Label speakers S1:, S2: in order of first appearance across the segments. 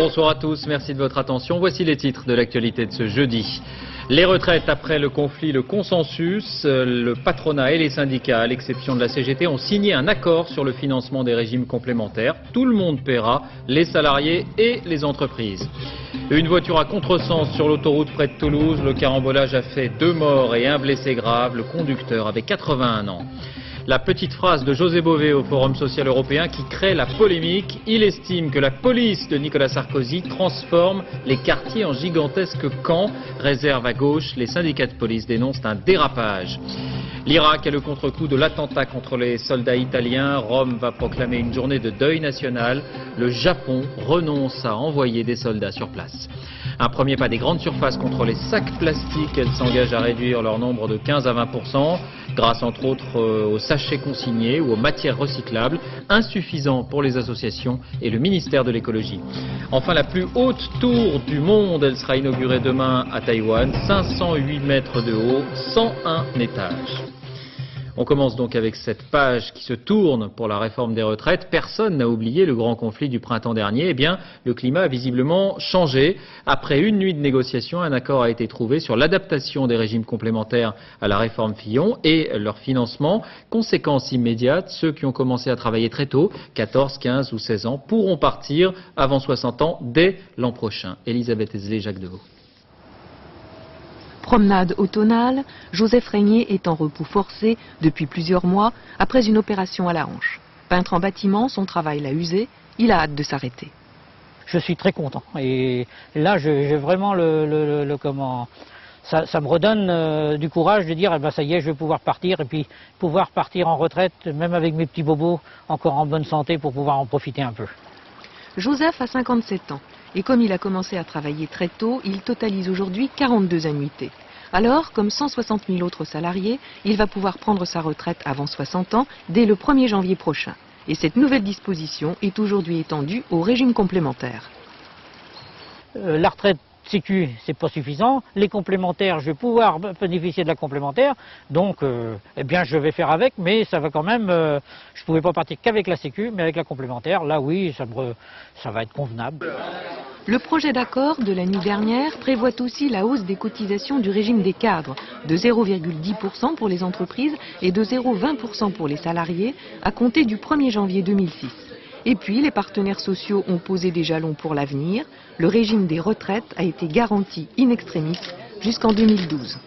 S1: Bonsoir à tous, merci de votre attention. Voici les titres de l'actualité de ce jeudi. Les retraites après le conflit, le consensus, le patronat et les syndicats, à l'exception de la CGT, ont signé un accord sur le financement des régimes complémentaires. Tout le monde paiera, les salariés et les entreprises. Une voiture à contresens sur l'autoroute près de Toulouse. Le carambolage a fait 2 morts et 1 blessé grave. Le conducteur avait 81 ans. La petite phrase de José Bové au Forum social européen qui crée la polémique. Il estime que la police de Nicolas Sarkozy transforme les quartiers en gigantesques camps. Réserve à gauche, les syndicats de police dénoncent un dérapage. L'Irak est le contre-coup de l'attentat contre les soldats italiens. Rome va proclamer une journée de deuil national. Le Japon renonce à envoyer des soldats sur place. Un premier pas des grandes surfaces contre les sacs plastiques. Elles s'engagent à réduire leur nombre de 15 à 20%, grâce entre autres aux sachets consignés ou aux matières recyclables, insuffisant pour les associations et le ministère de l'écologie. Enfin, la plus haute tour du monde, elle sera inaugurée demain à Taïwan, 508 mètres de haut, 101 étages. On commence donc avec cette page qui se tourne pour la réforme des retraites. Personne n'a oublié le grand conflit du printemps dernier. Eh bien, le climat a visiblement changé. Après une nuit de négociations, un accord a été trouvé sur l'adaptation des régimes complémentaires à la réforme Fillon et leur financement. Conséquence immédiate, ceux qui ont commencé à travailler très tôt, 14, 15 ou 16 ans, pourront partir avant 60 ans dès l'an prochain. Elisabeth Esley, Jacques Deveau.
S2: Promenade automnale, Joseph Régnier est en repos forcé depuis plusieurs mois après une opération à la hanche. Peintre en bâtiment, son travail l'a usé, il a hâte de s'arrêter.
S3: Je suis très content et là j'ai vraiment ça me redonne du courage de dire eh ben, ça y est, je vais pouvoir partir et puis pouvoir partir en retraite même avec mes petits bobos encore en bonne santé pour pouvoir en profiter un peu.
S2: Joseph a 57 ans. Et comme il a commencé à travailler très tôt, il totalise aujourd'hui 42 annuités. Alors, comme 160 000 autres salariés, il va pouvoir prendre sa retraite avant 60 ans dès le 1er janvier prochain. Et cette nouvelle disposition est aujourd'hui étendue au régime complémentaire.
S3: La retraite Sécu, c'est pas suffisant. Les complémentaires, je vais pouvoir bénéficier de la complémentaire. Donc, eh bien, je vais faire avec, mais ça va quand même. Je pouvais pas partir qu'avec la Sécu, mais avec la complémentaire, là, oui, ça va être convenable.
S2: Le projet d'accord de la nuit dernière prévoit aussi la hausse des cotisations du régime des cadres, de 0,10% pour les entreprises et de 0,20% pour les salariés, à compter du 1er janvier 2006. Et puis, les partenaires sociaux ont posé des jalons pour l'avenir. Le régime des retraites a été garanti in extremis jusqu'en 2012.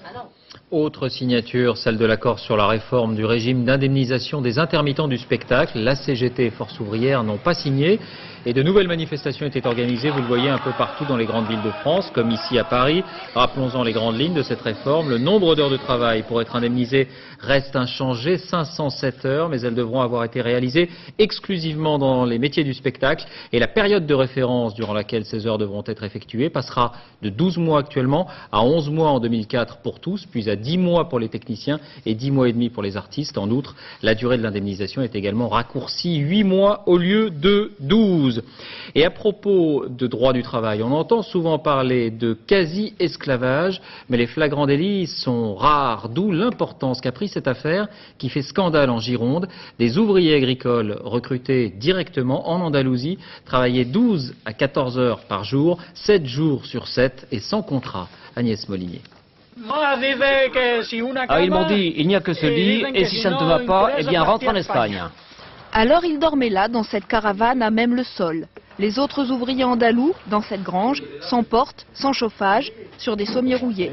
S1: Autre signature, celle de l'accord sur la réforme du régime d'indemnisation des intermittents du spectacle. La CGT et Force ouvrière n'ont pas signé et de nouvelles manifestations étaient organisées, vous le voyez, un peu partout dans les grandes villes de France, comme ici à Paris. Rappelons-en les grandes lignes de cette réforme. Le nombre d'heures de travail pour être indemnisé reste inchangé, 507 heures, mais elles devront avoir été réalisées exclusivement dans les métiers du spectacle. Et la période de référence durant laquelle ces heures devront être effectuées passera de 12 mois actuellement à 11 mois en 2004 pour tous, puis à 10 mois pour les techniciens et 10 mois et demi pour les artistes. En outre, la durée de l'indemnisation est également raccourcie, 8 mois au lieu de 12. Et à propos de droit du travail, on entend souvent parler de quasi-esclavage, mais les flagrants délits sont rares, d'où l'importance qu'a pris cette affaire qui fait scandale en Gironde. Des ouvriers agricoles recrutés directement en Andalousie travaillaient 12 à 14 heures par jour, 7 jours sur 7 et sans contrat. Agnès Molinier.
S4: Ah, ils m'ont dit, il n'y a que ce lit, et si ça ne te va pas, eh bien rentre en Espagne.
S5: Alors ils dormaient là, dans cette caravane, à même le sol. Les autres ouvriers andalous, dans cette grange, sans porte, sans chauffage, sur des sommiers rouillés.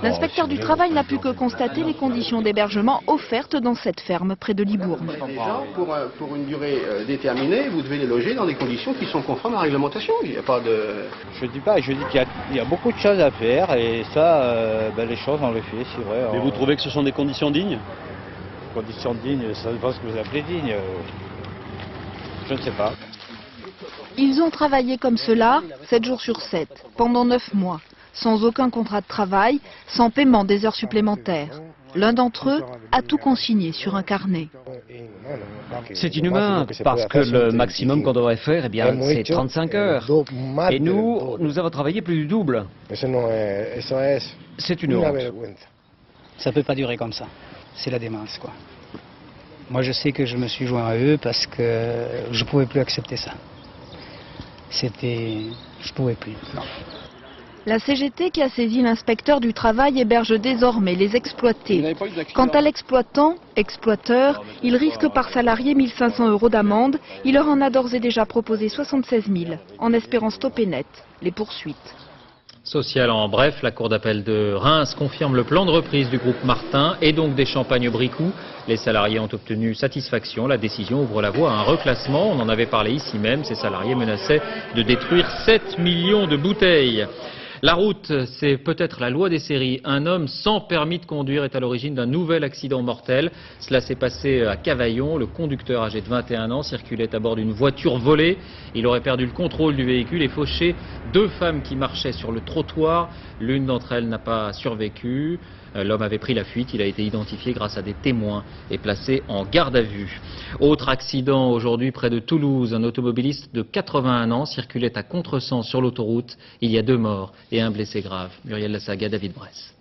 S5: L'inspecteur du travail n'a pu que constater les conditions d'hébergement offertes dans cette ferme près de Libourne.
S6: Pour une durée déterminée, vous devez les loger dans des conditions qui sont conformes à la réglementation. Il n'y a pas de...
S7: Je dis pas, je dis qu'il y a beaucoup de choses à faire et ça, les choses on les fait, c'est vrai.
S8: Mais vous trouvez que ce sont des conditions dignes ?
S7: Conditions dignes, ça dépend ce que vous appelez digne. Je ne sais pas.
S5: Ils ont travaillé comme cela, 7 jours sur 7, pendant 9 mois, sans aucun contrat de travail, sans paiement des heures supplémentaires. L'un d'entre eux a tout consigné sur un carnet.
S4: C'est inhumain, parce que le maximum qu'on devrait faire, eh bien, c'est 35 heures. Et nous avons travaillé plus du double. C'est une honte.
S9: Ça ne peut pas durer comme ça. C'est la démence, quoi. Moi, je sais que je me suis joint à eux parce que je ne pouvais plus accepter ça. je pouvais plus. Non.
S5: La CGT qui a saisi l'inspecteur du travail héberge désormais les exploités. Quant à exploiteur, il risque par salarié 1 500 € d'amende. Il leur en a d'ores et déjà proposé 76 000, en espérant stopper net les poursuites.
S1: Social en bref, la Cour d'appel de Reims confirme le plan de reprise du groupe Martin et donc des champagnes Bricou. Les salariés ont obtenu satisfaction. La décision ouvre la voie à un reclassement. On en avait parlé ici même. Ces salariés menaçaient de détruire 7 millions de bouteilles. La route, c'est peut-être la loi des séries. Un homme sans permis de conduire est à l'origine d'un nouvel accident mortel. Cela s'est passé à Cavaillon. Le conducteur âgé de 21 ans circulait à bord d'une voiture volée. Il aurait perdu le contrôle du véhicule et fauché 2 femmes qui marchaient sur le trottoir. L'une d'entre elles n'a pas survécu. L'homme avait pris la fuite. Il a été identifié grâce à des témoins et placé en garde à vue. Autre accident aujourd'hui près de Toulouse. Un automobiliste de 81 ans circulait à contresens sur l'autoroute. Il y a 2 morts et un blessé grave. Muriel Lassaga, David Bress.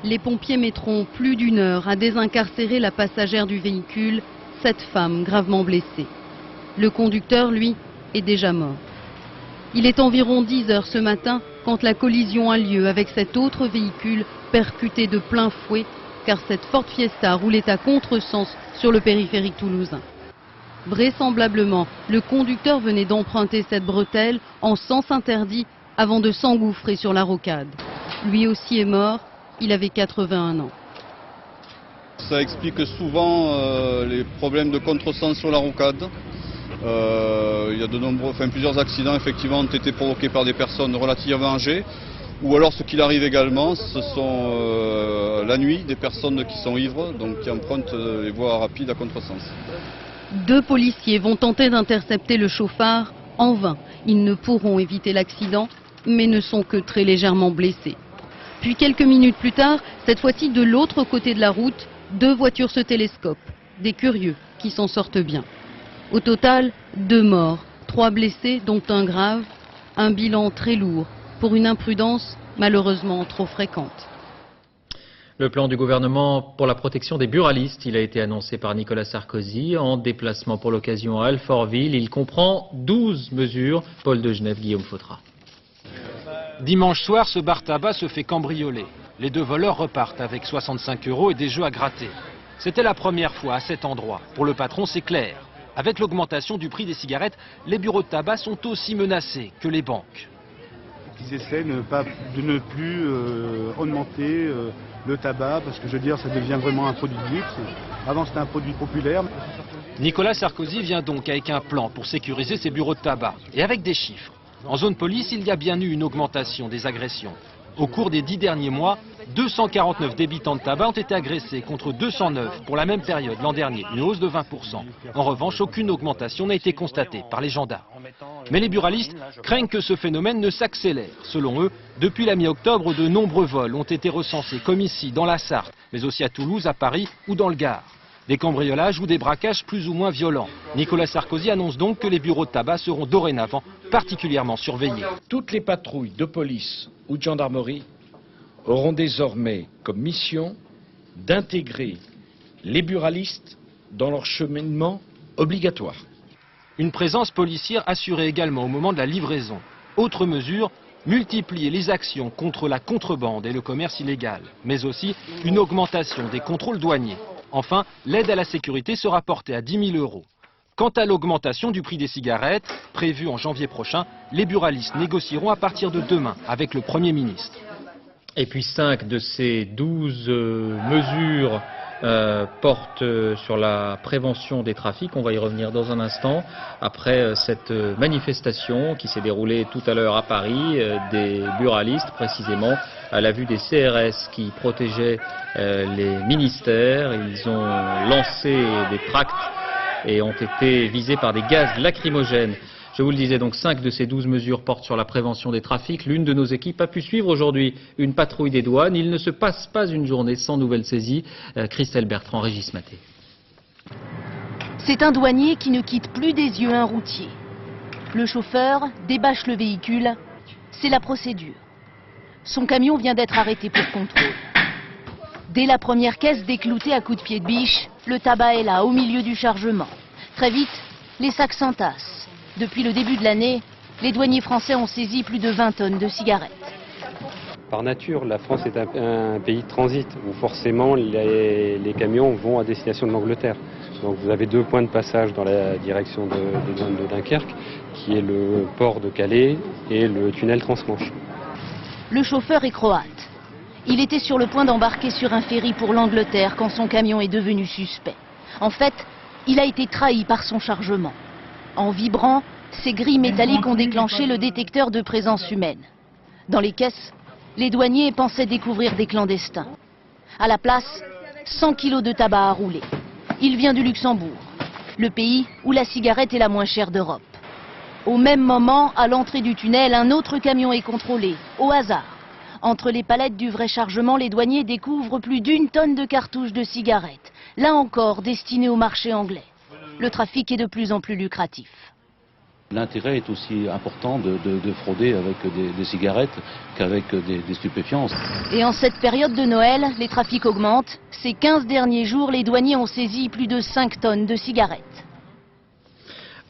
S10: Les pompiers mettront plus d'1 heure à désincarcérer la passagère du véhicule, cette femme gravement blessée. Le conducteur, lui, est déjà mort. Il est environ 10 heures ce matin quand la collision a lieu avec cet autre véhicule percuté de plein fouet, car cette Ford Fiesta roulait à contresens sur le périphérique toulousain. Vraisemblablement, le conducteur venait d'emprunter cette bretelle en sens interdit avant de s'engouffrer sur la rocade. Lui aussi est mort, il avait 81 ans.
S8: Ça explique souvent les problèmes de contresens sur la rocade. Il y a plusieurs accidents effectivement ont été provoqués par des personnes relativement âgées. Ou alors ce qu'il arrive également, ce sont la nuit des personnes qui sont ivres, donc qui empruntent les voies rapides à contresens.
S10: 2 policiers vont tenter d'intercepter le chauffard. En vain, ils ne pourront éviter l'accident, mais ne sont que très légèrement blessés. Puis quelques minutes plus tard, cette fois-ci de l'autre côté de la route, 2 voitures se télescopent. Des curieux qui s'en sortent bien. Au total, 2 morts, 3 blessés, dont un grave. Un bilan très lourd pour une imprudence malheureusement trop fréquente.
S1: Le plan du gouvernement pour la protection des buralistes, il a été annoncé par Nicolas Sarkozy en déplacement pour l'occasion à Alfortville. Il comprend 12 mesures. Paul de Genève, Guillaume Fautra.
S11: Dimanche soir, ce bar tabac se fait cambrioler. Les 2 voleurs repartent avec 65 € et des jeux à gratter. C'était la première fois à cet endroit. Pour le patron, c'est clair. Avec l'augmentation du prix des cigarettes, les bureaux de tabac sont aussi menacés que les banques.
S12: Ils essaient de ne plus augmenter le tabac, parce que je veux dire, ça devient vraiment un produit de luxe. Avant, c'était un produit populaire.
S11: Nicolas Sarkozy vient donc avec un plan pour sécuriser ses bureaux de tabac, et avec des chiffres. En zone police, il y a bien eu une augmentation des agressions. Au cours des 10 derniers mois, 249 débitants de tabac ont été agressés contre 209 pour la même période l'an dernier, une hausse de 20%. En revanche, aucune augmentation n'a été constatée par les gendarmes. Mais les buralistes craignent que ce phénomène ne s'accélère. Selon eux, depuis la mi-octobre, de nombreux vols ont été recensés, comme ici, dans la Sarthe, mais aussi à Toulouse, à Paris ou dans le Gard. Des cambriolages ou des braquages plus ou moins violents. Nicolas Sarkozy annonce donc que les bureaux de tabac seront dorénavant particulièrement surveillés.
S13: Toutes les patrouilles de police ou de gendarmerie auront désormais comme mission d'intégrer les buralistes dans leur cheminement obligatoire.
S11: Une présence policière assurée également au moment de la livraison. Autre mesure, multiplier les actions contre la contrebande et le commerce illégal, mais aussi une augmentation des contrôles douaniers. Enfin, l'aide à la sécurité sera portée à 10 000 €. Quant à l'augmentation du prix des cigarettes, prévue en janvier prochain, les buralistes négocieront à partir de demain avec le Premier ministre.
S1: Et puis 5 de ces 12 mesures portent sur la prévention des trafics. On va y revenir dans un instant. Après cette manifestation qui s'est déroulée tout à l'heure à Paris, des buralistes précisément à la vue des CRS qui protégeaient les ministères. Ils ont lancé des tracts et ont été visés par des gaz lacrymogènes. Je vous le disais, donc 5 de ces 12 mesures portent sur la prévention des trafics. L'une de nos équipes a pu suivre aujourd'hui une patrouille des douanes. Il ne se passe pas une journée sans nouvelle saisie. Christelle Bertrand, Régis Maté.
S14: C'est un douanier qui ne quitte plus des yeux un routier. Le chauffeur débâche le véhicule. C'est la procédure. Son camion vient d'être arrêté pour contrôle. Dès la première caisse décloutée à coups de pied de biche, le tabac est là, au milieu du chargement. Très vite, les sacs s'entassent. Depuis le début de l'année, les douaniers français ont saisi plus de 20 tonnes de cigarettes.
S15: Par nature, la France est un pays de transit où forcément les camions vont à destination de l'Angleterre. Donc vous avez deux points de passage dans la direction de Dunkerque, qui est le port de Calais et le tunnel Transmanche.
S14: Le chauffeur est croate. Il était sur le point d'embarquer sur un ferry pour l'Angleterre quand son camion est devenu suspect. En fait, il a été trahi par son chargement. En vibrant, ces grilles métalliques ont déclenché le détecteur de présence humaine. Dans les caisses, les douaniers pensaient découvrir des clandestins. À la place, 100 kilos de tabac à rouler. Il vient du Luxembourg, le pays où la cigarette est la moins chère d'Europe. Au même moment, à l'entrée du tunnel, un autre camion est contrôlé, au hasard. Entre les palettes du vrai chargement, les douaniers découvrent plus d'1 tonne de cartouches de cigarettes, là encore destinées au marché anglais. Le trafic est de plus en plus lucratif.
S16: L'intérêt est aussi important de frauder avec des cigarettes qu'avec des stupéfiants.
S14: Et en cette période de Noël, les trafics augmentent. Ces 15 derniers jours, les douaniers ont saisi plus de 5 tonnes de cigarettes.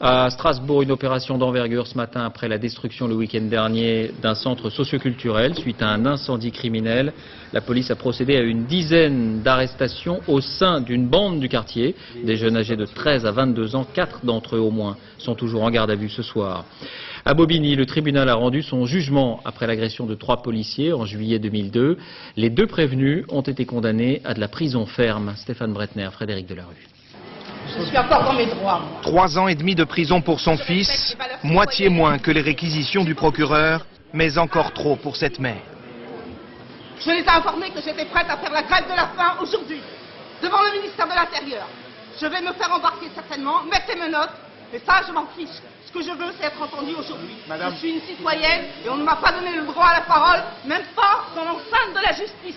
S1: À Strasbourg, une opération d'envergure ce matin après la destruction le week-end dernier d'un centre socioculturel suite à un incendie criminel. La police a procédé à une dizaine d'arrestations au sein d'une bande du quartier. Des jeunes âgés de 13 à 22 ans, 4 d'entre eux au moins, sont toujours en garde à vue ce soir. À Bobigny, le tribunal a rendu son jugement après l'agression de 3 policiers en juillet 2002. Les 2 prévenus ont été condamnés à de la prison ferme. Stéphane Bretner, Frédéric Delarue.
S17: Je suis encore dans mes droits.
S18: 3 ans et demi de prison pour son fils, moitié moins que les réquisitions du procureur, mais encore trop pour cette mère.
S17: Je les ai informés que j'étais prête à faire la grève de la faim aujourd'hui, devant le ministère de l'Intérieur. Je vais me faire embarquer certainement, mettre mes notes, et ça je m'en fiche. Ce que je veux, c'est être entendue aujourd'hui. Je suis une citoyenne et on ne m'a pas donné le droit à la parole, même pas dans l'enceinte de la justice.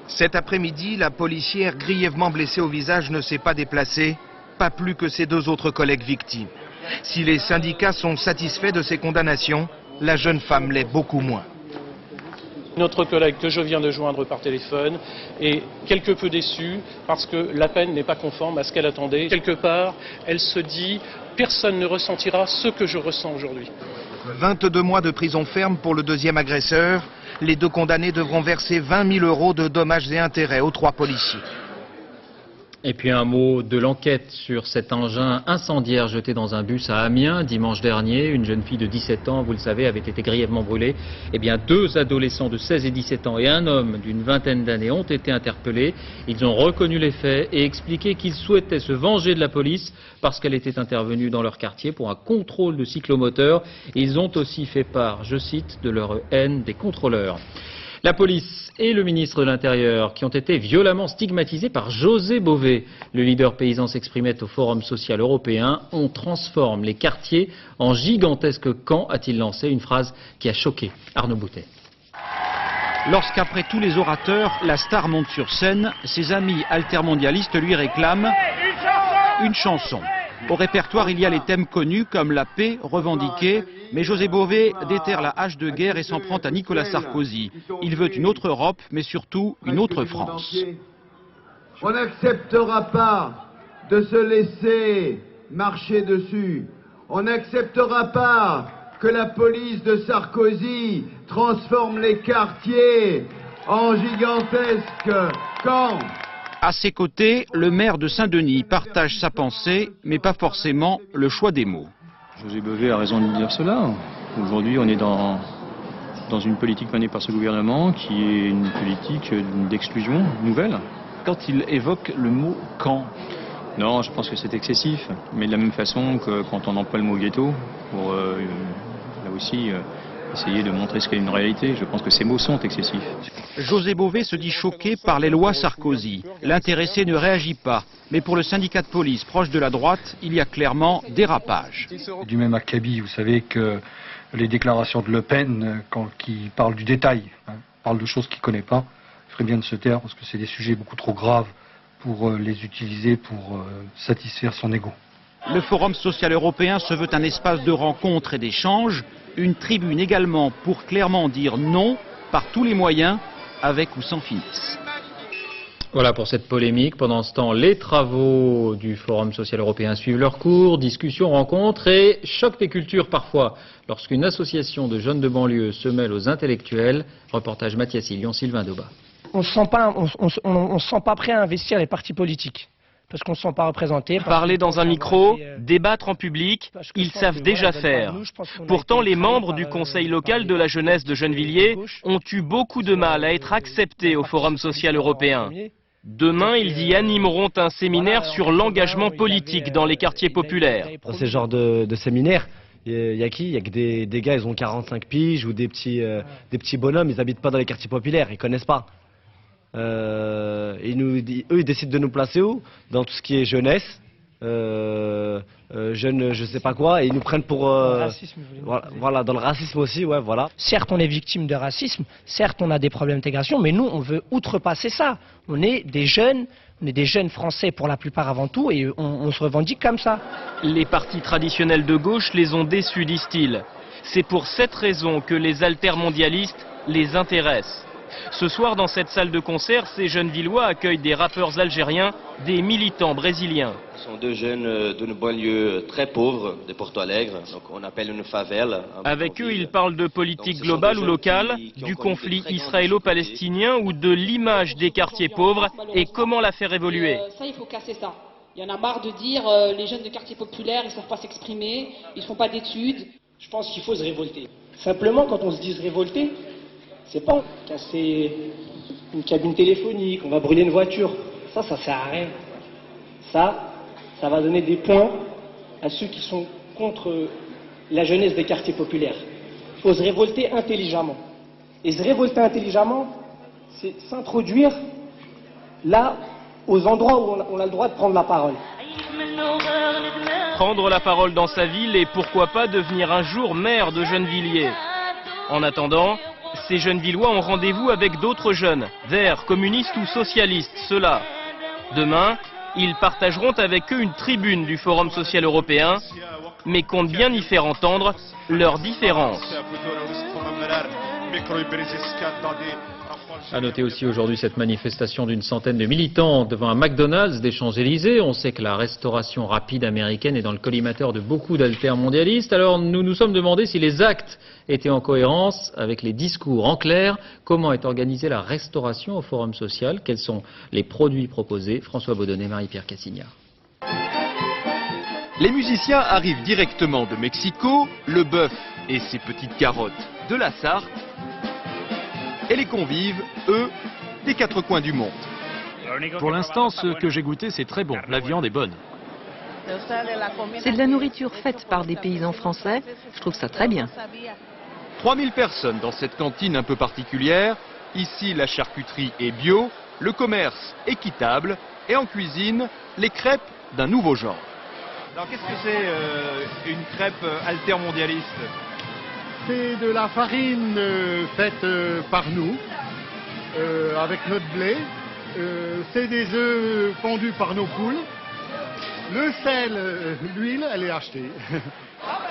S18: Cet après-midi, la policière grièvement blessée au visage ne s'est pas déplacée, pas plus que ses 2 autres collègues victimes. Si les syndicats sont satisfaits de ces condamnations, la jeune femme l'est beaucoup moins.
S19: Notre collègue que je viens de joindre par téléphone est quelque peu déçue parce que la peine n'est pas conforme à ce qu'elle attendait. Quelque part, elle se dit « personne ne ressentira ce que je ressens aujourd'hui ».
S18: 22 mois de prison ferme pour le 2e agresseur. Les 2 condamnés devront verser 20 000 € de dommages et intérêts aux 3 policiers.
S1: Et puis un mot de l'enquête sur cet engin incendiaire jeté dans un bus à Amiens dimanche dernier. Une jeune fille de 17 ans, vous le savez, avait été grièvement brûlée. Eh bien, 2 adolescents de 16 et 17 ans et un homme d'une vingtaine d'années ont été interpellés. Ils ont reconnu les faits et expliqué qu'ils souhaitaient se venger de la police parce qu'elle était intervenue dans leur quartier pour un contrôle de cyclomoteur. Ils ont aussi fait part, je cite, de leur haine des contrôleurs. La police et le ministre de l'Intérieur qui ont été violemment stigmatisés par José Bové. Le leader paysan s'exprimait au Forum social européen. On transforme les quartiers en gigantesques camps, a-t-il lancé, une phrase qui a choqué Arnaud Boutet.
S20: Lorsqu'après tous les orateurs, la star monte sur scène, ses amis altermondialistes lui réclament une chanson. Au répertoire, il y a les thèmes connus comme la paix revendiquée, mais José Bové déterre la hache de guerre et s'en prend à Nicolas Sarkozy. Il veut une autre Europe, mais surtout une autre France.
S21: On n'acceptera pas de se laisser marcher dessus. On n'acceptera pas que la police de Sarkozy transforme les quartiers en gigantesques camps.
S20: À ses côtés, le maire de Saint-Denis partage sa pensée, mais pas forcément le choix des mots.
S22: José Bové a raison de dire cela. Aujourd'hui, on est dans une politique menée par ce gouvernement qui est une politique d'exclusion nouvelle.
S23: Quand il évoque le mot « camp »,
S22: non, je pense que c'est excessif. Mais de la même façon que quand on emploie le mot ghetto, pour là aussi essayer de montrer ce qu'est une réalité, je pense que ces mots sont excessifs.
S20: José Bové se dit choqué par les lois Sarkozy. L'intéressé ne réagit pas. Mais pour le syndicat de police proche de la droite, il y a clairement dérapage.
S24: Du même acabit, vous savez que les déclarations de Le Pen, qui parlent du détail, parlent de choses qu'il ne connaît pas, il ferait bien de se taire parce que c'est des sujets beaucoup trop graves pour les utiliser pour satisfaire son ego.
S20: Le Forum social européen se veut un espace de rencontre et d'échange, une tribune également pour clairement dire non par tous les moyens, avec ou sans finesse.
S1: Voilà pour cette polémique. Pendant ce temps, les travaux du Forum social européen suivent leur cours. Discussions, rencontres et choc des cultures parfois. Lorsqu'une association de jeunes de banlieue se mêle aux intellectuels. Reportage Mathias Lyon, Sylvain Dauba.
S2: On ne se sent pas prêt à investir les partis politiques. Parce qu'on ne se sent pas représenté.
S3: Parler dans un micro, débattre en public, ils savent déjà faire. Pourtant, les membres du conseil local de la jeunesse de Gennevilliers ont eu beaucoup de mal à être acceptés au Forum social européen. Demain, ils y animeront un séminaire sur l'engagement politique dans les quartiers populaires.
S6: Dans ces genres de séminaires, il y a qui? Il y a que des gars, ils ont 45 piges ou des petits bonhommes, ils n'habitent pas dans les quartiers populaires, ils ne connaissent pas. Eux, ils décident de nous placer où? Dans tout ce qui est jeunesse, jeunes, je sais pas quoi, et ils nous prennent pour... voilà, dans le racisme aussi, ouais, voilà.
S2: Certes, on est victime de racisme, certes, on a des problèmes d'intégration, mais nous, on veut outrepasser ça. On est des jeunes Français pour la plupart avant tout, et on se revendique comme ça.
S3: Les partis traditionnels de gauche les ont déçus, disent-ils. C'est pour cette raison que les altermondialistes les intéressent. Ce soir, dans cette salle de concert, ces jeunes Villois accueillent des rappeurs algériens, des militants brésiliens.
S7: Ce sont deux jeunes d'une banlieue très pauvre de Porto Alegre, donc on appelle une favela.
S3: Avec eux, ils parlent de politique globale ou locale, du conflit israélo-palestinien ou de l'image des quartiers pauvres et comment la faire évoluer.
S25: Ça, il faut casser ça. Il y en a marre de dire les jeunes de quartiers populaires, ils ne savent pas s'exprimer, ils ne font pas d'études.
S26: Je pense qu'il faut se révolter. Simplement, quand on se dit se révolter, c'est pas casser une cabine téléphonique, on va brûler une voiture. Ça sert à rien. Ça va donner des points à ceux qui sont contre la jeunesse des quartiers populaires. Il faut se révolter intelligemment. Et se révolter intelligemment, c'est s'introduire là, aux endroits où on a le droit de prendre la parole.
S3: Prendre la parole dans sa ville et pourquoi pas devenir un jour maire de Gennevilliers. En attendant, ces jeunes Villois ont rendez-vous avec d'autres jeunes, verts, communistes ou socialistes, ceux-là. Demain, ils partageront avec eux une tribune du Forum social européen, mais comptent bien y faire entendre leurs différences.
S1: À noter aussi aujourd'hui cette manifestation d'une centaine de militants devant un McDonald's des Champs-Élysées. On sait que la restauration rapide américaine est dans le collimateur de beaucoup d'altermondialistes. Alors nous nous sommes demandé si les actes étaient en cohérence avec les discours. En clair, comment est organisée la restauration au Forum social? Quels sont les produits proposés? François Baudonnet, Marie-Pierre Cassignard.
S27: Les musiciens arrivent directement de Mexico, le bœuf et ses petites carottes de la Sarthe. Et les convives, eux, des quatre coins du monde.
S11: Pour l'instant, ce que j'ai goûté, c'est très bon. La viande est bonne.
S28: C'est de la nourriture faite par des paysans français. Je trouve ça très bien.
S27: 3000 personnes dans cette cantine un peu particulière. Ici, la charcuterie est bio, le commerce équitable et en cuisine, les crêpes d'un nouveau genre.
S29: Alors qu'est-ce que c'est une crêpe altermondialiste?
S30: C'est de la farine faite par nous, avec notre blé. C'est des œufs fondus par nos poules. Le sel, l'huile, elle est achetée.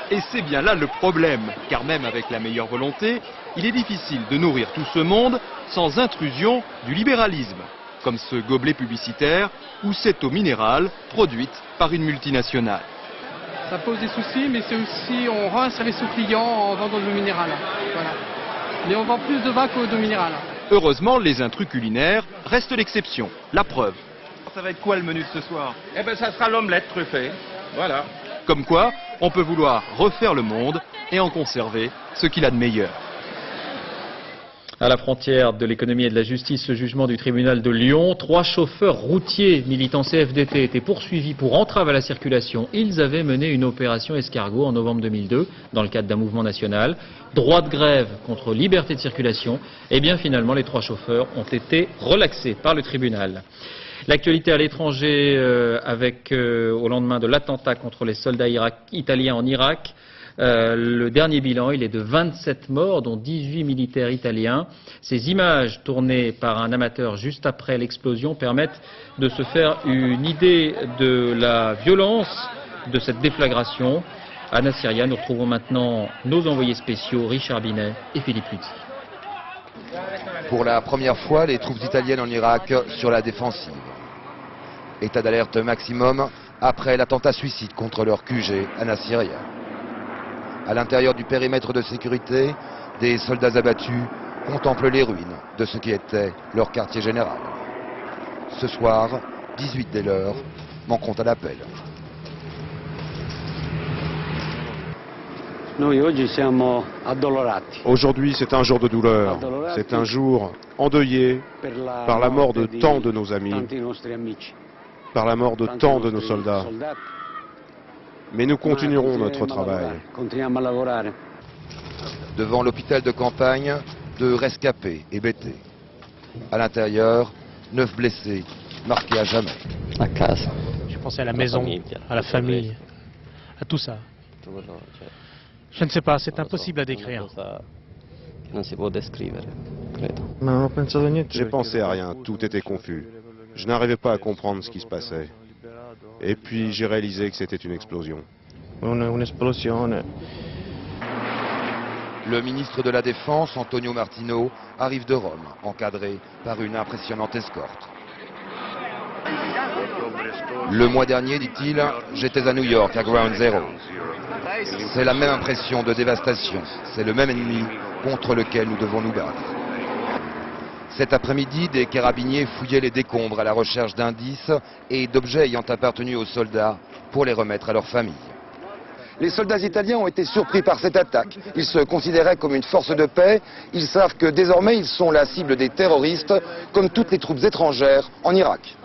S27: Et c'est bien là le problème, car même avec la meilleure volonté, il est difficile de nourrir tout ce monde sans intrusion du libéralisme, comme ce gobelet publicitaire ou cette eau minérale produite par une multinationale.
S31: Ça pose des soucis, mais c'est aussi, on rend un service aux clients en vendant de l'eau minérale. Voilà. Mais on vend plus de vin qu'eau minérale.
S27: Heureusement, les intrus culinaires restent l'exception. La preuve.
S29: Ça va être quoi le menu de ce soir? Eh ben, ça sera l'omelette truffée. Voilà.
S27: Comme quoi, on peut vouloir refaire le monde et en conserver ce qu'il a de meilleur.
S1: À la frontière de l'économie et de la justice, ce jugement du tribunal de Lyon, 3 chauffeurs routiers militants CFDT étaient poursuivis pour entrave à la circulation. Ils avaient mené une opération escargot en novembre 2002 dans le cadre d'un mouvement national. Droit de grève contre liberté de circulation. Et bien finalement, les 3 chauffeurs ont été relaxés par le tribunal. L'actualité à l'étranger avec au lendemain de l'attentat contre les soldats italiens en Irak. Le dernier bilan, il est de 27 morts, dont 18 militaires italiens. Ces images tournées par un amateur juste après l'explosion permettent de se faire une idée de la violence de cette déflagration. À Nasiriyah, nous retrouvons maintenant nos envoyés spéciaux Richard Binet et Philippe Lutzi.
S4: Pour la première fois, les troupes italiennes en Irak sur la défensive. État d'alerte maximum après l'attentat suicide contre leur QG à Nasiriyah. À l'intérieur du périmètre de sécurité, des soldats abattus contemplent les ruines de ce qui était leur quartier général. Ce soir, 18 des leurs manqueront à l'appel.
S5: Aujourd'hui, c'est un jour de douleur. C'est un jour endeuillé par la mort de tant de nos amis, par la mort de tant de nos soldats. Mais nous continuerons notre travail.
S4: Devant l'hôpital de campagne, 2 rescapés hébétés. À l'intérieur, 9 blessés, marqués à jamais.
S8: Je pensais à la maison, à la famille, à tout ça. Je ne sais pas, c'est impossible à décrire.
S5: J'ai pensé à rien, tout était confus. Je n'arrivais pas à comprendre ce qui se passait. Et puis j'ai réalisé que c'était une explosion.
S4: Le ministre de la Défense, Antonio Martino, arrive de Rome, encadré par une impressionnante escorte. Le mois dernier, dit-il, j'étais à New York, à Ground Zero. C'est la même impression de dévastation, c'est le même ennemi contre lequel nous devons nous battre. Cet après-midi, des carabiniers fouillaient les décombres à la recherche d'indices et d'objets ayant appartenu aux soldats pour les remettre à leur famille. Les soldats italiens ont été surpris par cette attaque. Ils se considéraient comme une force de paix. Ils savent que désormais ils sont la cible des terroristes, comme toutes les troupes étrangères en Irak.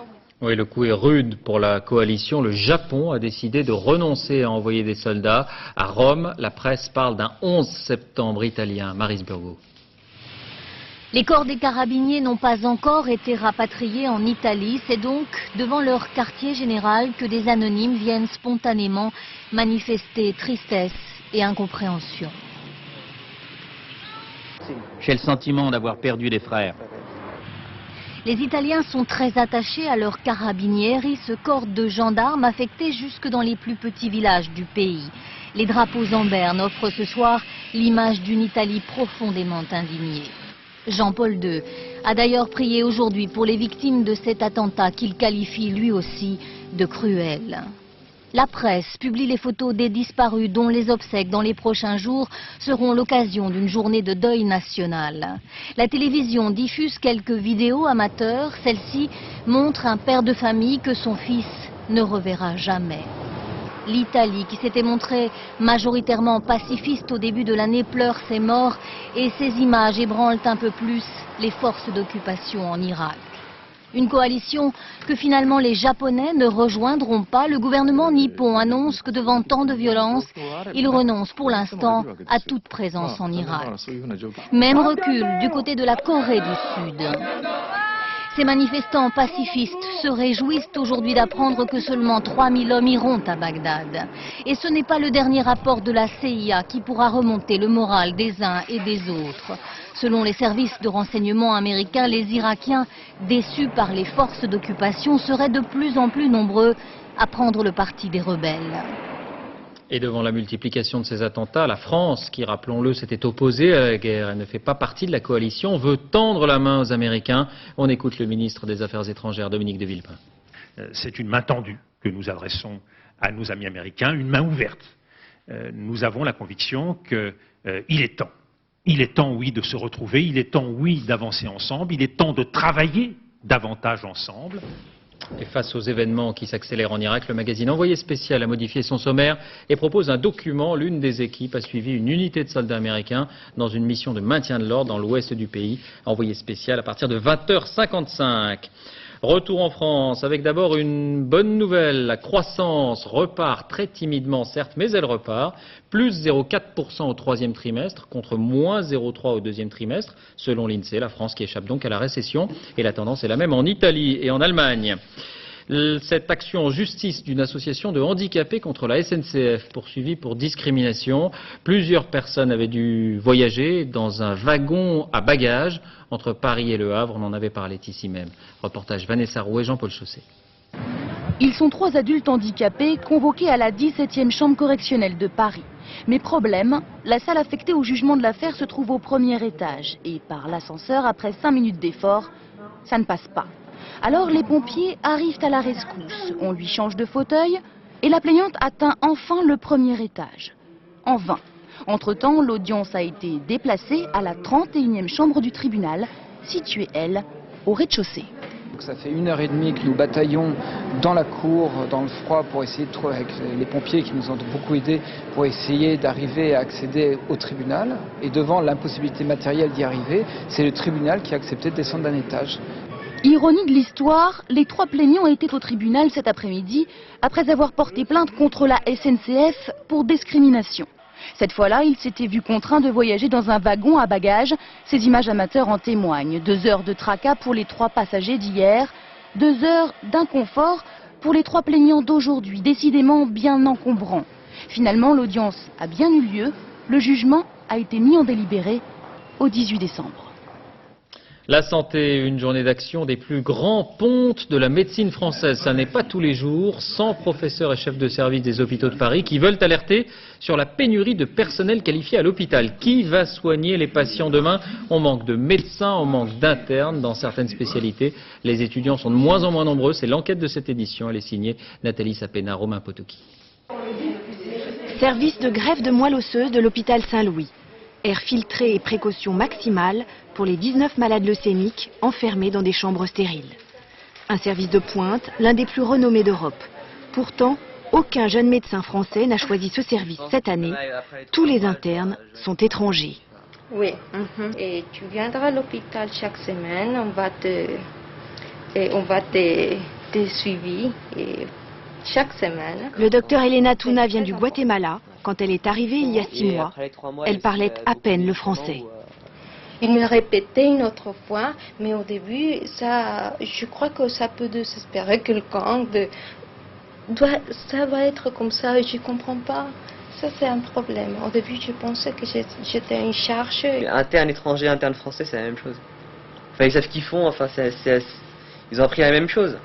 S1: Oui, le coup est rude pour la coalition. Le Japon a décidé de renoncer à envoyer des soldats à Rome. La presse parle d'un 11 septembre italien. Maryse Burgot.
S9: Les corps des carabiniers n'ont pas encore été rapatriés en Italie. C'est donc devant leur quartier général que des anonymes viennent spontanément manifester tristesse et incompréhension.
S10: J'ai le sentiment d'avoir perdu des frères.
S9: Les Italiens sont très attachés à leurs carabinieri, ce corps de gendarmes affecté jusque dans les plus petits villages du pays. Les drapeaux en berne offrent ce soir l'image d'une Italie profondément indignée. Jean-Paul II a d'ailleurs prié aujourd'hui pour les victimes de cet attentat qu'il qualifie lui aussi de cruel. La presse publie les photos des disparus dont les obsèques dans les prochains jours seront l'occasion d'une journée de deuil national. La télévision diffuse quelques vidéos amateurs. Celle-ci montre un père de famille que son fils ne reverra jamais. L'Italie, qui s'était montrée majoritairement pacifiste au début de l'année, pleure ses morts et ces images ébranlent un peu plus les forces d'occupation en Irak. Une coalition que finalement les Japonais ne rejoindront pas. Le gouvernement nippon annonce que devant tant de violence, il renonce pour l'instant à toute présence en Irak. Même recul du côté de la Corée du Sud. Ces manifestants pacifistes se réjouissent aujourd'hui d'apprendre que seulement 3000 hommes iront à Bagdad. Et ce n'est pas le dernier rapport de la CIA qui pourra remonter le moral des uns et des autres. Selon les services de renseignement américains, les Irakiens, déçus par les forces d'occupation, seraient de plus en plus nombreux à prendre le parti des rebelles.
S1: Et devant la multiplication de ces attentats, la France, qui, rappelons-le, s'était opposée à la guerre, elle ne fait pas partie de la coalition, veut tendre la main aux Américains. On écoute le ministre des Affaires étrangères, Dominique de Villepin.
S12: C'est une main tendue que nous adressons à nos amis américains, une main ouverte. Nous avons la conviction qu'il est temps. Il est temps, oui, de se retrouver, il est temps, oui, d'avancer ensemble, il est temps de travailler davantage ensemble.
S1: Et face aux événements qui s'accélèrent en Irak, le magazine Envoyé spécial a modifié son sommaire et propose un document. L'une des équipes a suivi une unité de soldats américains dans une mission de maintien de l'ordre dans l'ouest du pays. Envoyé spécial à partir de 20h55. Retour en France avec d'abord une bonne nouvelle. La croissance repart très timidement, certes, mais elle repart. Plus 0,4% au troisième trimestre contre moins 0,3% au deuxième trimestre, selon l'INSEE. La France qui échappe donc à la récession. Et la tendance est la même en Italie et en Allemagne. Cette action en justice d'une association de handicapés contre la SNCF, poursuivie pour discrimination. Plusieurs personnes avaient dû voyager dans un wagon à bagages entre Paris et Le Havre. On en avait parlé ici même. Reportage Vanessa Roux et Jean-Paul Chausset.
S13: Ils sont 3 adultes handicapés convoqués à la 17e chambre correctionnelle de Paris.
S9: Mais problème, la salle affectée au jugement de l'affaire se trouve au premier étage. Et par l'ascenseur, après 5 minutes d'effort, ça ne passe pas. Alors les pompiers arrivent à la rescousse. On lui change de fauteuil et la plaignante atteint enfin le premier étage. En vain. Entre-temps, l'audience a été déplacée à la 31e chambre du tribunal, située, elle, au rez-de-chaussée.
S13: Ça fait 1h30 que nous bataillons dans la cour, dans le froid, pour essayer de trouver, avec les pompiers qui nous ont beaucoup aidés, pour essayer d'arriver à accéder au tribunal. Et devant l'impossibilité matérielle d'y arriver, c'est le tribunal qui a accepté de descendre d'un étage.
S9: Ironie de l'histoire, les 3 plaignants étaient au tribunal cet après-midi après avoir porté plainte contre la SNCF pour discrimination. Cette fois-là, ils s'étaient vus contraints de voyager dans un wagon à bagages. Ces images amateurs en témoignent. 2 heures de tracas pour les 3 passagers d'hier, 2 heures d'inconfort pour les 3 plaignants d'aujourd'hui, décidément bien encombrants. Finalement, l'audience a bien eu lieu. Le jugement a été mis en délibéré au 18 décembre.
S1: La santé, une journée d'action des plus grands pontes de la médecine française. Ça n'est pas tous les jours. 100 professeurs et chefs de service des hôpitaux de Paris qui veulent alerter sur la pénurie de personnel qualifié à l'hôpital. Qui va soigner les patients demain? On manque de médecins, on manque d'internes dans certaines spécialités. Les étudiants sont de moins en moins nombreux. C'est l'enquête de cette édition. Elle est signée Nathalie Sapena, Romain Potocki.
S14: Service de greffe de moelle osseuse de l'hôpital Saint-Louis. Air filtré et précaution maximale pour les 19 malades leucémiques enfermés dans des chambres stériles. Un service de pointe, l'un des plus renommés d'Europe. Pourtant, aucun jeune médecin français n'a choisi ce service cette année. Tous les internes sont étrangers.
S15: Oui, et tu viendras à l'hôpital chaque semaine, on va te suivre chaque semaine.
S14: Le docteur Elena Tuna vient du Guatemala. Quand elle est arrivée il y a 6 mois, elle parlait à peine le français.
S15: Il me répétait une autre fois, mais au début, je crois que ça peut désespérer quelqu'un. Ça va être comme ça, je ne comprends pas. Ça, c'est un problème. Au début, je pensais que j'étais une charge.
S16: Interne étranger, interne français, c'est la même chose. Enfin, ils savent ce qu'ils font, enfin, ils ont appris la même chose.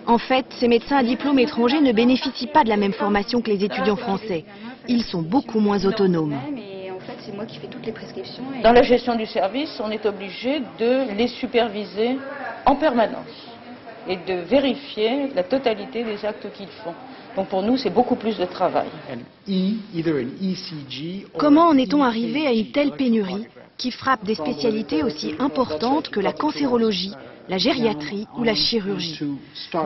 S14: En fait, ces médecins à diplôme étranger ne bénéficient pas de la même formation que les étudiants français. Ils sont beaucoup moins autonomes.
S15: C'est moi qui fais toutes les prescriptions.
S17: Dans la gestion du service, on est obligé de les superviser en permanence et de vérifier la totalité des actes qu'ils font. Donc pour nous, c'est beaucoup plus de travail.
S14: Comment en est-on arrivé à une telle pénurie qui frappe des spécialités aussi importantes que la cancérologie, la gériatrie ou la chirurgie?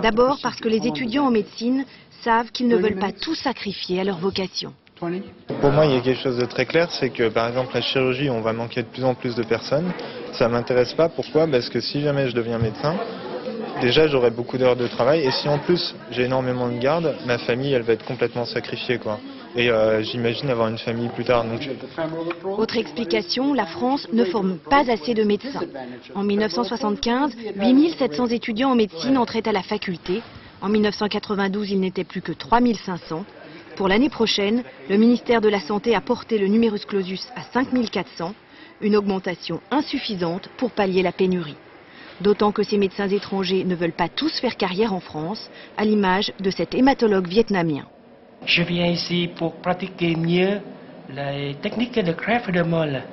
S14: D'abord parce que les étudiants en médecine savent qu'ils ne veulent pas tout sacrifier à leur vocation.
S18: Pour moi, il y a quelque chose de très clair, c'est que par exemple la chirurgie, on va manquer de plus en plus de personnes. Ça ne m'intéresse pas. Pourquoi? Parce que si jamais je deviens médecin, déjà j'aurai beaucoup d'heures de travail. Et si en plus j'ai énormément de garde, ma famille, elle va être complètement sacrifiée, quoi. Et j'imagine avoir une famille plus tard. Donc...
S14: Autre explication, la France ne forme pas assez de médecins. En 1975, 8700 étudiants en médecine entraient à la faculté. En 1992, il n'était plus que 3500. Pour l'année prochaine, le ministère de la Santé a porté le numerus clausus à 5400, une augmentation insuffisante pour pallier la pénurie. D'autant que ces médecins étrangers ne veulent pas tous faire carrière en France, à l'image de cet hématologue vietnamien.
S19: Je viens ici pour pratiquer mieux les techniques de greffe de moelle.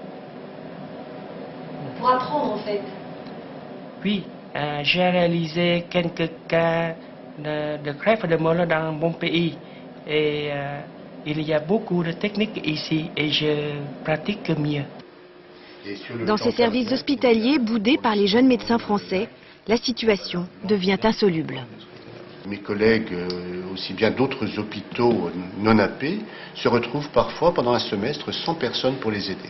S15: Pour apprendre en fait?
S19: Oui, j'ai réalisé quelques cas de greffe de moelle dans mon pays. Et il y a beaucoup de techniques ici et je pratique mieux.
S14: Dans ces services hospitaliers boudés par les jeunes médecins français, la situation devient insoluble.
S21: Mes collègues, aussi bien d'autres hôpitaux non AP, se retrouvent parfois pendant un semestre sans personne pour les aider.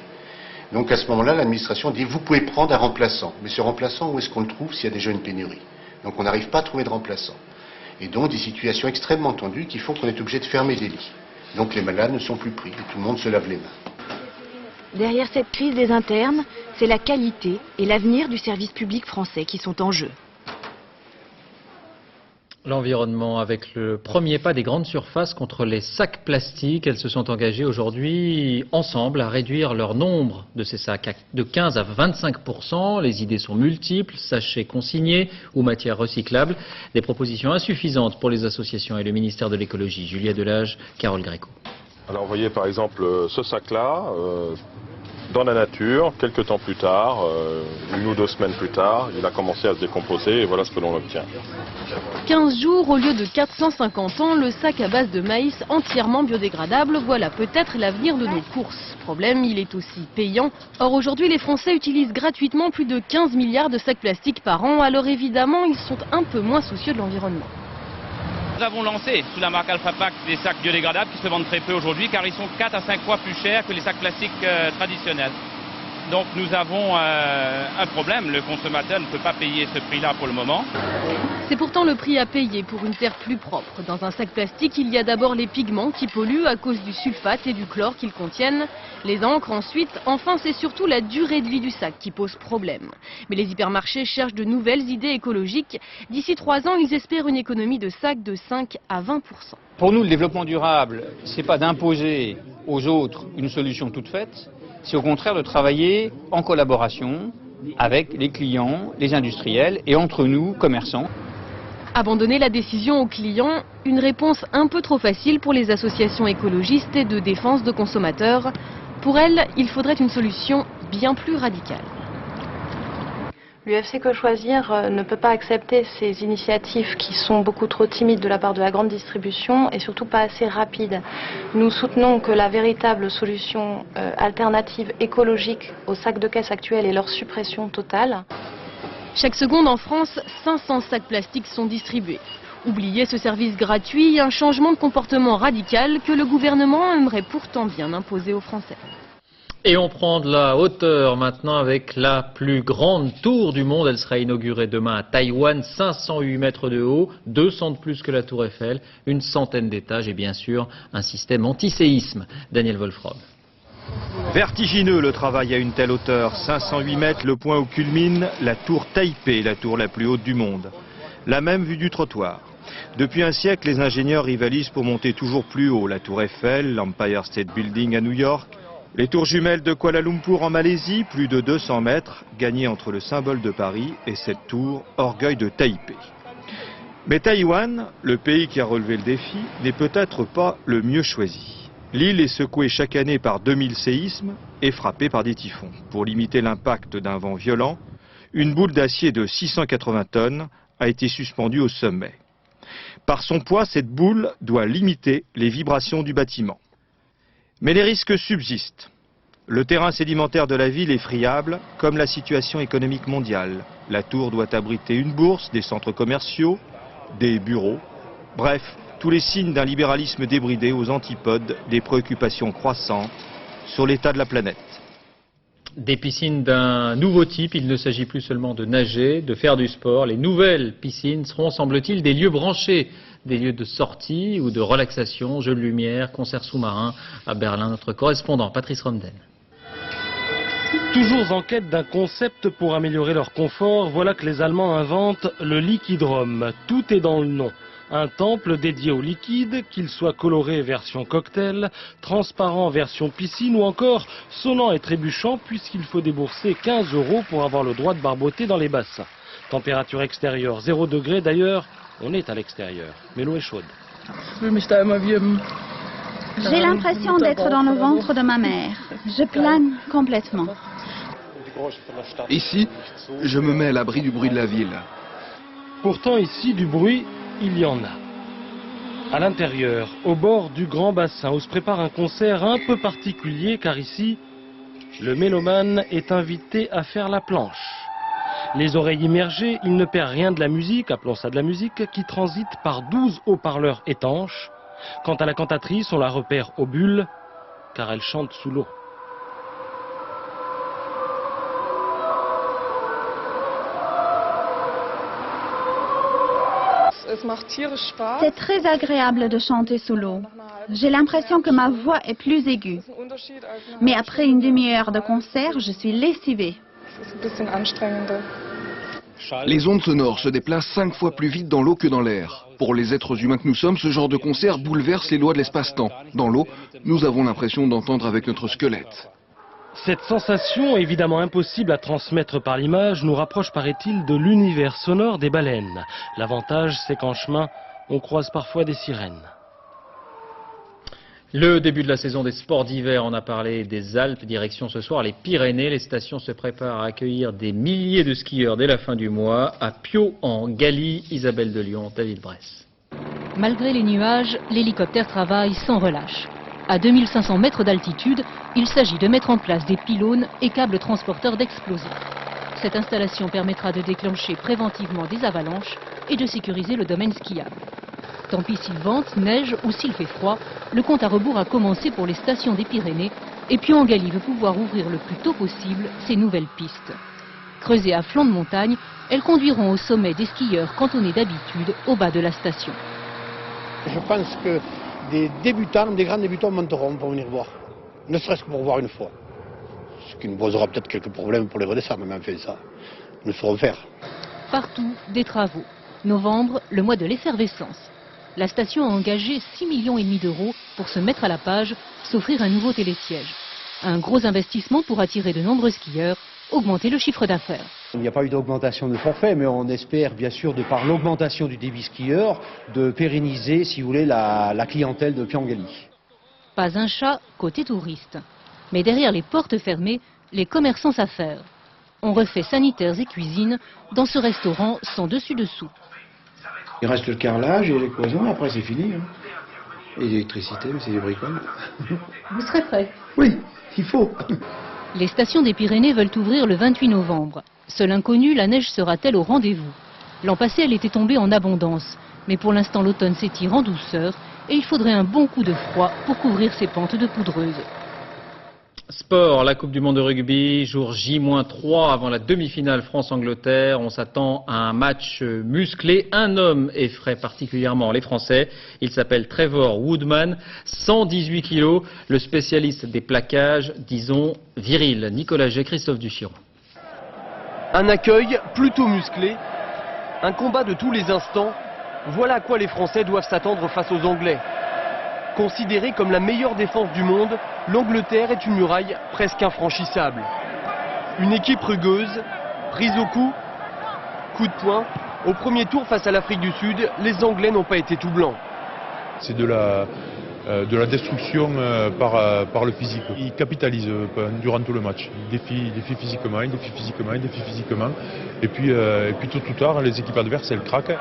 S21: Donc à ce moment-là, l'administration dit vous pouvez prendre un remplaçant. Mais ce remplaçant, où est-ce qu'on le trouve s'il y a déjà une pénurie? Donc on n'arrive pas à trouver de remplaçant. Et donc des situations extrêmement tendues qui font qu'on est obligé de fermer des lits. Donc les malades ne sont plus pris et tout le monde se lave les mains.
S14: Derrière cette crise des internes, c'est la qualité et l'avenir du service public français qui sont en jeu.
S1: L'environnement avec le premier pas des grandes surfaces contre les sacs plastiques. Elles se sont engagées aujourd'hui ensemble à réduire leur nombre de ces sacs de 15 à 25%. Les idées sont multiples, sachets consignés ou matières recyclables. Des propositions insuffisantes pour les associations et le ministère de l'écologie. Julia Delage, Carole Gréco.
S2: Alors vous voyez par exemple ce sac-là, dans la nature, quelques temps plus tard, 1 ou 2 semaines plus tard, il a commencé à se décomposer et voilà ce que l'on obtient.
S3: 15 jours au lieu de 450 ans, le sac à base de maïs entièrement biodégradable, voilà peut-être l'avenir de nos courses. Problème, il est aussi payant. Or aujourd'hui, les Français utilisent gratuitement plus de 15 milliards de sacs plastiques par an, alors évidemment, ils sont un peu moins soucieux de l'environnement.
S6: Nous avons lancé sous la marque Alpha Pack des sacs biodégradables qui se vendent très peu aujourd'hui car ils sont 4 à 5 fois plus chers que les sacs plastiques traditionnels. Donc nous avons un problème, le consommateur ne peut pas payer ce prix-là pour le moment.
S3: C'est pourtant le prix à payer pour une terre plus propre. Dans un sac plastique, il y a d'abord les pigments qui polluent à cause du sulfate et du chlore qu'ils contiennent. Les encres ensuite, enfin c'est surtout la durée de vie du sac qui pose problème. Mais les hypermarchés cherchent de nouvelles idées écologiques. D'ici 3 ans, ils espèrent une économie de sacs de 5 à 20%.
S7: Pour nous, le développement durable, c'est pas d'imposer aux autres une solution toute faite, c'est au contraire de travailler en collaboration avec les clients, les industriels et entre nous, commerçants.
S3: Abandonner la décision aux clients, une réponse un peu trop facile pour les associations écologistes et de défense de consommateurs. Pour elles, il faudrait une solution bien plus radicale.
S11: L'UFC Que Choisir ne peut pas accepter ces initiatives qui sont beaucoup trop timides de la part de la grande distribution et surtout pas assez rapides. Nous soutenons que la véritable solution alternative écologique aux sacs de caisse actuels est leur suppression totale.
S3: Chaque seconde en France, 500 sacs plastiques sont distribués. Oubliez ce service gratuit, un changement de comportement radical que le gouvernement aimerait pourtant bien imposer aux Français.
S1: Et on prend de la hauteur maintenant avec la plus grande tour du monde. Elle sera inaugurée demain à Taïwan, 508 mètres de haut, 200 de plus que la tour Eiffel, une centaine d'étages et bien sûr un système anti-séisme. Daniel Wolfram.
S11: Vertigineux le travail à une telle hauteur, 508 mètres, le point où culmine la tour Taipei, la tour la plus haute du monde. La même vue du trottoir. Depuis un siècle, les ingénieurs rivalisent pour monter toujours plus haut. La tour Eiffel, l'Empire State Building à New York, les tours jumelles de Kuala Lumpur en Malaisie, plus de 200 mètres, gagnées entre le symbole de Paris et cette tour, orgueil de Taipei. Mais Taïwan, le pays qui a relevé le défi, n'est peut-être pas le mieux choisi. L'île est secouée chaque année par 2000 séismes et frappée par des typhons. Pour limiter l'impact d'un vent violent, une boule d'acier de 680 tonnes a été suspendue au sommet. Par son poids, cette boule doit limiter les vibrations du bâtiment. Mais les risques subsistent. Le terrain sédimentaire de la ville est friable, comme la situation économique mondiale. La tour doit abriter une bourse, des centres commerciaux, des bureaux. Bref, tous les signes d'un libéralisme débridé aux antipodes des préoccupations croissantes sur l'état de la planète.
S1: Des piscines d'un nouveau type, il ne s'agit plus seulement de nager, de faire du sport. Les nouvelles piscines seront, semble-t-il, des lieux branchés, des lieux de sortie ou de relaxation, jeux de lumière, concerts sous-marins. À Berlin, notre correspondant Patrice Romden.
S20: Toujours en quête d'un concept pour améliorer leur confort, voilà que les Allemands inventent le Liquidrom. Tout est dans le nom. Un temple dédié au liquide, qu'il soit coloré version cocktail, transparent version piscine ou encore sonnant et trébuchant puisqu'il faut débourser 15 € pour avoir le droit de barboter dans les bassins. Température extérieure 0 degré, d'ailleurs on est à l'extérieur, mais l'eau est chaude.
S22: J'ai l'impression d'être dans le ventre de ma mère. Je plane complètement.
S23: Ici, je me mets à l'abri du bruit de la ville.
S20: Pourtant ici, du bruit, il y en a. À l'intérieur, au bord du grand bassin, où se prépare un concert un peu particulier, car ici, le mélomane est invité à faire la planche. Les oreilles immergées, il ne perd rien de la musique, appelons ça de la musique, qui transite par 12 haut-parleurs étanches. Quant à la cantatrice, on la repère aux bulles, car elle chante sous l'eau.
S22: C'est très agréable de chanter sous l'eau. J'ai l'impression que ma voix est plus aiguë. Mais après une demi-heure de concert, je suis lessivée.
S23: Les ondes sonores se déplacent 5 fois plus vite dans l'eau que dans l'air. Pour les êtres humains que nous sommes, ce genre de concert bouleverse les lois de l'espace-temps. Dans l'eau, nous avons l'impression d'entendre avec notre squelette.
S20: Cette sensation, évidemment impossible à transmettre par l'image, nous rapproche, paraît-il, de l'univers sonore des baleines. L'avantage, c'est qu'en chemin, on croise parfois des sirènes.
S1: Le début de la saison des sports d'hiver, on a parlé des Alpes, direction ce soir les Pyrénées. Les stations se préparent à accueillir des milliers de skieurs dès la fin du mois. À Pio, en Galie, Isabelle de Lyon, David Bress.
S4: Malgré les nuages, l'hélicoptère travaille sans relâche. À 2500 mètres d'altitude, il s'agit de mettre en place des pylônes et câbles transporteurs d'explosifs. Cette installation permettra de déclencher préventivement des avalanches et de sécuriser le domaine skiable. Tant pis s'il vente, neige ou s'il fait froid, le compte à rebours a commencé pour les stations des Pyrénées et Pio en Galie veut pouvoir ouvrir le plus tôt possible ses nouvelles pistes. Creusées à flanc de montagne, elles conduiront au sommet des skieurs cantonnés d'habitude au bas de la station.
S5: Je pense que des débutants, des grands débutants monteront pour venir voir, ne serait-ce que pour voir une fois. Ce qui nous posera peut-être quelques problèmes pour les redescendre, mais enfin ça, nous le ferons faire.
S4: Partout, des travaux. Novembre, le mois de l'effervescence. La station a engagé 6,5 millions d'euros pour se mettre à la page, s'offrir un nouveau télésiège. Un gros investissement pour attirer de nombreux skieurs, augmenter le chiffre d'affaires.
S8: Il n'y a pas eu d'augmentation de forfait, mais on espère bien sûr, de par l'augmentation du débit skieur, de pérenniser, si vous voulez, la clientèle de Pio en Galie.
S4: Pas un chat côté touriste. Mais derrière les portes fermées, les commerçants s'affairent. On refait sanitaires et cuisine dans ce restaurant sans dessus-dessous.
S24: Il reste le carrelage et les cloisons, après c'est fini. Hein. Et l'électricité, mais c'est des bricoles.
S4: Vous serez prêt?
S24: Oui, il faut.
S4: Les stations des Pyrénées veulent ouvrir le 28 novembre. Seul inconnu, la neige sera-t-elle au rendez-vous? L'an passé, elle était tombée en abondance. Mais pour l'instant, l'automne s'étire en douceur et il faudrait un bon coup de froid pour couvrir ces pentes de poudreuse.
S1: Sport, la Coupe du Monde de rugby, jour J-3 avant la demi-finale France-Angleterre. On s'attend à un match musclé. Un homme effraie particulièrement les Français. Il s'appelle Trevor Woodman, 118 kilos. Le spécialiste des plaquages, disons, viril. Nicolas G, Christophe Duchiron.
S25: Un accueil plutôt musclé. Un combat de tous les instants. Voilà à quoi les Français doivent s'attendre face aux Anglais. Considérée comme la meilleure défense du monde, l'Angleterre est une muraille presque infranchissable. Une équipe rugueuse, prise au coup de poing. Au premier tour face à l'Afrique du Sud, les Anglais n'ont pas été tout blancs.
S26: C'est de la destruction par le physique. Ils capitalisent durant tout le match. Ils défient physiquement, ils défient physiquement, ils défient physiquement. Et puis tôt ou tard, les équipes adverses, elles craquent.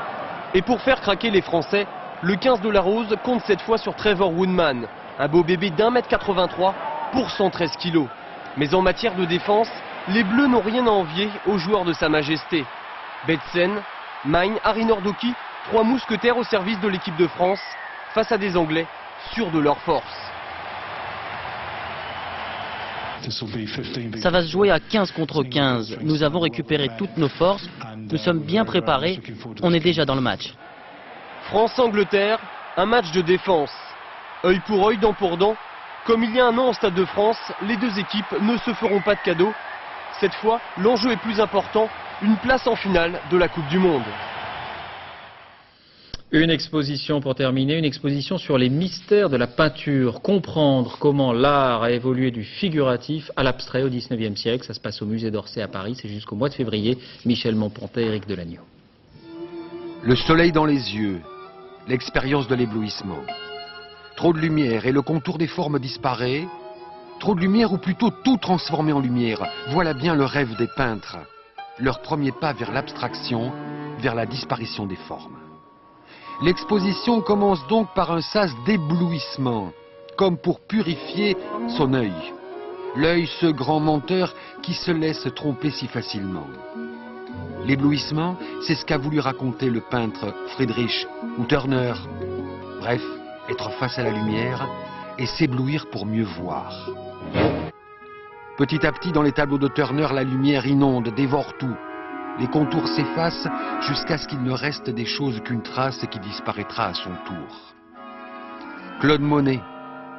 S25: Et pour faire craquer les Français, le 15 de la Rose compte cette fois sur Trevor Woodman, un beau bébé d'1m83 pour 113 kg. Mais en matière de défense, les Bleus n'ont rien à envier aux joueurs de Sa Majesté. Betsen, Magne, Harry Nordoki, 3 mousquetaires au service de l'équipe de France, face à des Anglais sûrs de leur force.
S27: Ça va se jouer à 15 contre 15. Nous avons récupéré toutes nos forces, nous sommes bien préparés, on est déjà dans le match.
S25: France-Angleterre, un match de défense. Œil pour œil, dent pour dent. Comme il y a un an au Stade de France, les deux équipes ne se feront pas de cadeaux. Cette fois, l'enjeu est plus important, une place en finale de la Coupe du Monde.
S1: Une exposition pour terminer, une exposition sur les mystères de la peinture. Comprendre comment l'art a évolué du figuratif à l'abstrait au XIXe siècle. Ça se passe au musée d'Orsay à Paris, c'est jusqu'au mois de février. Michel Montpontet, Éric Delagneau.
S28: Le soleil dans les yeux, l'expérience de l'éblouissement. Trop de lumière et le contour des formes disparaît. Trop de lumière ou plutôt tout transformé en lumière. Voilà bien le rêve des peintres. Leur premier pas vers l'abstraction, vers la disparition des formes. L'exposition commence donc par un sas d'éblouissement, comme pour purifier son œil. L'œil, ce grand menteur qui se laisse tromper si facilement. L'éblouissement, c'est ce qu'a voulu raconter le peintre Friedrich ou Turner. Bref, être face à la lumière et s'éblouir pour mieux voir. Petit à petit, dans les tableaux de Turner, la lumière inonde, dévore tout. Les contours s'effacent jusqu'à ce qu'il ne reste des choses qu'une trace qui disparaîtra à son tour. Claude Monet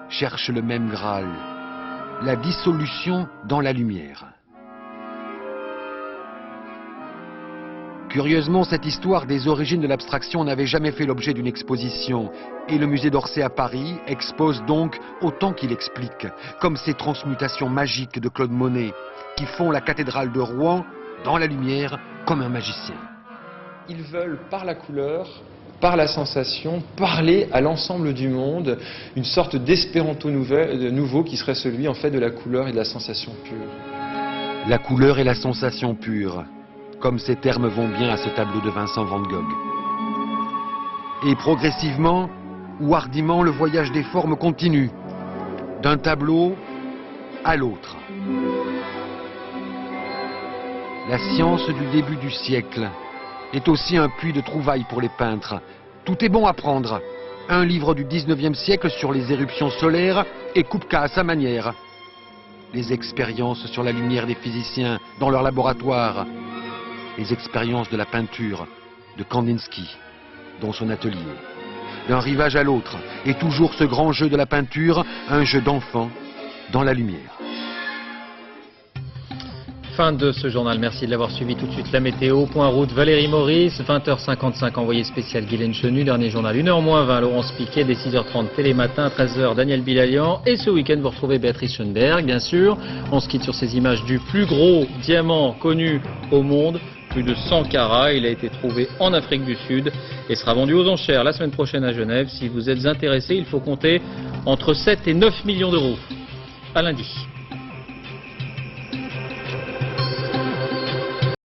S28: cherche le même Graal, la dissolution dans la lumière. Curieusement, cette histoire des origines de l'abstraction n'avait jamais fait l'objet d'une exposition. Et le musée d'Orsay à Paris expose donc autant qu'il explique, comme ces transmutations magiques de Claude Monet, qui font la cathédrale de Rouen dans la lumière comme un magicien.
S29: Ils veulent, par la couleur,
S9: par la sensation, parler à l'ensemble du monde, une sorte d'espéranto nouveau qui serait celui en fait de la couleur et de la sensation pure.
S28: La couleur et la sensation pure, comme ces termes vont bien à ce tableau de Vincent van Gogh. Et progressivement ou hardiment, le voyage des formes continue, d'un tableau à l'autre. La science du début du siècle est aussi un puits de trouvailles pour les peintres. Tout est bon à prendre. Un livre du 19e siècle sur les éruptions solaires et Kupka à sa manière. Les expériences sur la lumière des physiciens dans leur laboratoire. Les expériences de la peinture de Kandinsky dans son atelier. D'un rivage à l'autre, et toujours ce grand jeu de la peinture, un jeu d'enfant dans la lumière.
S1: Fin de ce journal, merci de l'avoir suivi. Tout de suite la météo, point route, Valérie Maurice, 20h55, envoyé spécial Guylaine Chenu, dernier journal 1h-20, Laurence Piquet, dès 6h30 Télématin, 13h Daniel Bilalian, et ce week-end vous retrouvez Béatrice Schoenberg, bien sûr. On se quitte sur ces images du plus gros diamant connu au monde, plus de 100 carats, il a été trouvé en Afrique du Sud et sera vendu aux enchères la semaine prochaine à Genève. Si vous êtes intéressé, il faut compter entre 7 et 9 millions d'euros. À lundi.